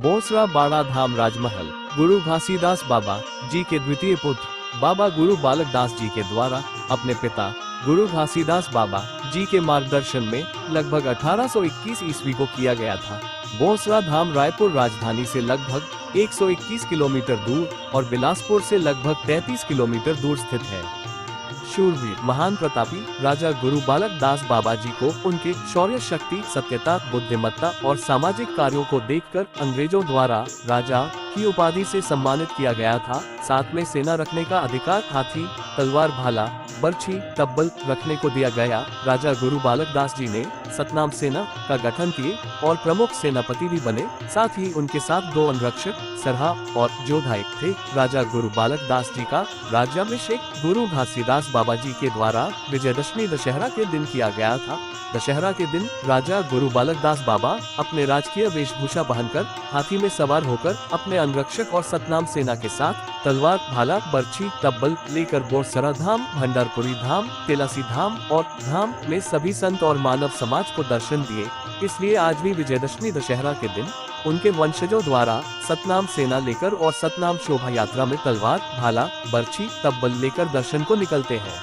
बोसरा बाड़ा धाम राजमहल गुरु घासीदास बाबा जी के द्वितीय पुत्र बाबा गुरु बालक दास जी के द्वारा अपने पिता गुरु घासीदास बाबा जी के मार्गदर्शन में लगभग 1821 ईस्वी को किया गया था। बोसरा धाम रायपुर राजधानी से लगभग 121 किलोमीटर दूर और बिलासपुर से लगभग 33 किलोमीटर दूर स्थित है। शूरवीर महान प्रतापी राजा गुरु बालक दास बाबा जी को उनके शौर्य, शक्ति, सत्यता, बुद्धिमत्ता और सामाजिक कार्यों को देखकर अंग्रेजों द्वारा राजा की उपाधि से सम्मानित किया गया था। साथ में सेना रखने का अधिकार, हाथी, तलवार, भाला, बर्छी, तब्बल रखने को दिया गया। राजा गुरु बालक दास जी ने सतनाम सेना का गठन किए और प्रमुख सेनापति भी बने। साथ ही उनके साथ 2 अंगरक्षक, सरहा और जोधायक थे। राजा गुरु बालक दास जी का राज्याभिषेक गुरु घासीदास बाबा जी के द्वारा विजयदशमी दशहरा के दिन किया गया था। दशहरा के दिन राजा गुरु बालक दास बाबा अपने राजकीय वेशभूषा पहनकर हाथी में सवार होकर अपने अंगरक्षक और सतनाम सेना के साथ तलवार, भाला, बर्छी, तब्बल लेकर बोरसरा धाम, भंडारपुरी धाम, तेलासी धाम और धाम में सभी संत और मानव समाज को दर्शन दिए। इसलिए आज भी विजयदशमी दशहरा के दिन उनके वंशजों द्वारा सतनाम सेना लेकर और सतनाम शोभा यात्रा में तलवार, भाला, बर्छी, तब्बल लेकर दर्शन को निकलते हैं।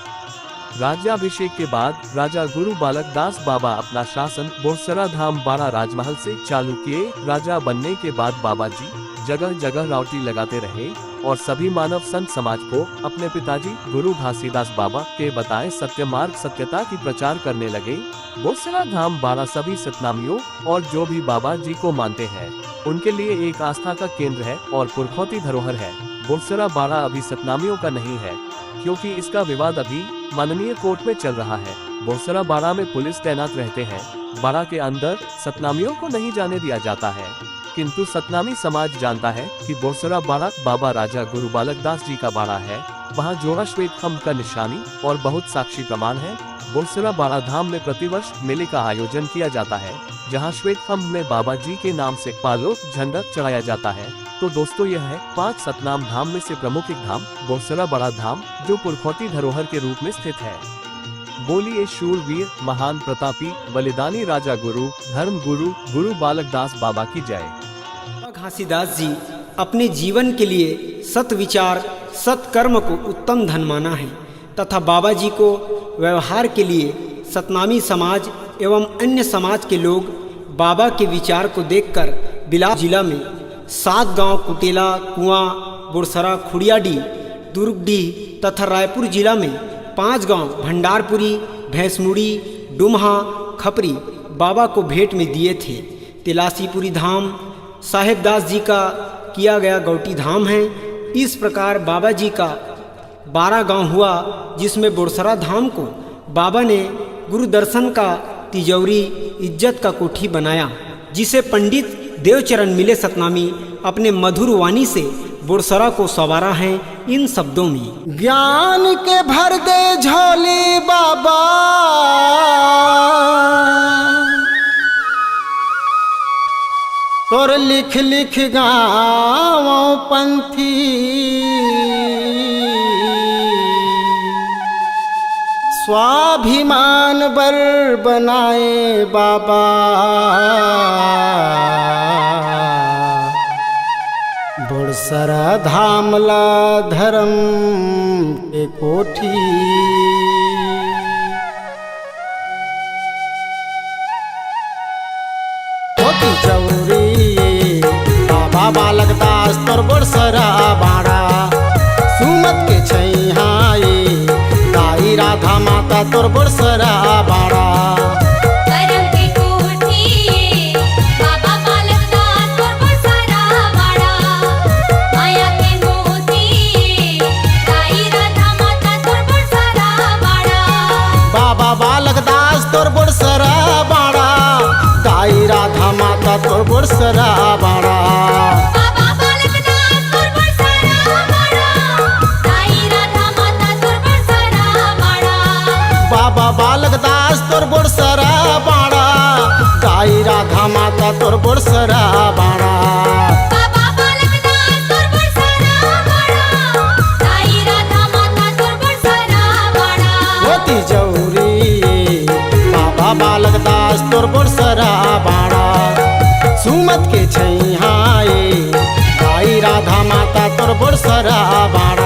राज्याभिषेक के बाद राजा गुरु बालक दास बाबा अपना शासन बोरसरा धाम बाड़ा राजमहल से चालू किए। राजा बनने के बाद बाबा जी जगह जगह रावटी लगाते रहे और सभी मानव संत समाज को अपने पिताजी गुरु घासीदास बाबा के बताए सत्य मार्ग, सत्यता की प्रचार करने लगे। बोरसरा धाम बाड़ा सभी सतनामियों और जो भी बाबा जी को मानते हैं उनके लिए एक आस्था का केंद्र है और पुरखौती धरोहर है। बोरसरा बाड़ा अभी सतनामियों का नहीं है क्योंकि इसका विवाद अभी माननीय कोर्ट में चल रहा है। बोरसरा बाड़ा में पुलिस तैनात रहते हैं। बाड़ा के अंदर सतनामियों को नहीं जाने दिया जाता है, किंतु सतनामी समाज जानता है कि बोरसरा बाड़ा बाबा राजा गुरु बालक दास जी का बाड़ा है। वहाँ जोड़ा श्वेत खम्भ का निशानी और बहुत साक्षी प्रमाण है। बोरसरा बाड़ा धाम में प्रतिवर्ष मेले का आयोजन किया जाता है, जहाँ श्वेत खम्भ में बाबा जी के नाम से पालो झंडा चढ़ाया जाता है। तो दोस्तों, यह है 5 सतनाम धाम में से प्रमुख एक धाम बोरसरा बाड़ा धाम, जो पुरखौती धरोहर के रूप में स्थित है। बोलिए शूरवीर महान प्रतापी बलिदानी राजा गुरु धर्म गुरु गुरु बालक दास बाबा की जय। घासीदास जी अपने जीवन के लिए सत विचार, सत्कर्म को उत्तम धन माना है तथा बाबा जी को व्यवहार के लिए सतनामी समाज एवं अन्य समाज के लोग बाबा के विचार को देखकर बिलास जिला में 7 गांव कुटेला, कुआं, बोरसरा, खुड़ियाडी, दुर्गडीह तथा रायपुर जिला में 5 गांव भंडारपुरी, भैंसमुड़ी, डुमहा, खपरी बाबा को भेंट में दिए थे। तिलासीपुरी धाम साहेबदास जी का किया गया गौटी धाम है। इस प्रकार बाबा जी का 12 गांव हुआ, जिसमें बोरसरा धाम को बाबा ने गुरु दर्शन का तिजौरी, इज्जत का कोठी बनाया, जिसे पंडित देवचरण मिले सतनामी अपने मधुर वाणी से बोरसरा को संवारा है इन शब्दों में। ज्ञान के भर दे झोली बाबा, तोर लिख लिख गाँव पंथी, स्वाभिमान बर बनाए बाबा, बोरसरा धामला धर्म के कोठी। चौरी बाबा बालक दास तोर बोरसरा बाड़ा, सुमत के छैहाई दाई राधा माता तोर बोरसरा बाड़ा। तोर बोरसरा बाड़ा, दाई राधा माता तोर बोरसरा बाड़ा। बाबा बालक दास तोर बोरसरा बाड़ा, दाई राधा माता तोर बोरसरा बाड़ा। बाबा बालक दास तोर बोरसरा बाड़ा, दाई राधा माता तोर बोरसरा बाड़ा। बाबा बालक दास तोर बोरसरा बाड़ा, दाई राधा माता तोर बोरसरा बाड़ा। होती जौरी बालक दास तोर बोरसरा बाड़ा, सुमत के छैहाई माता तोर बड़ सरा बाड़ा।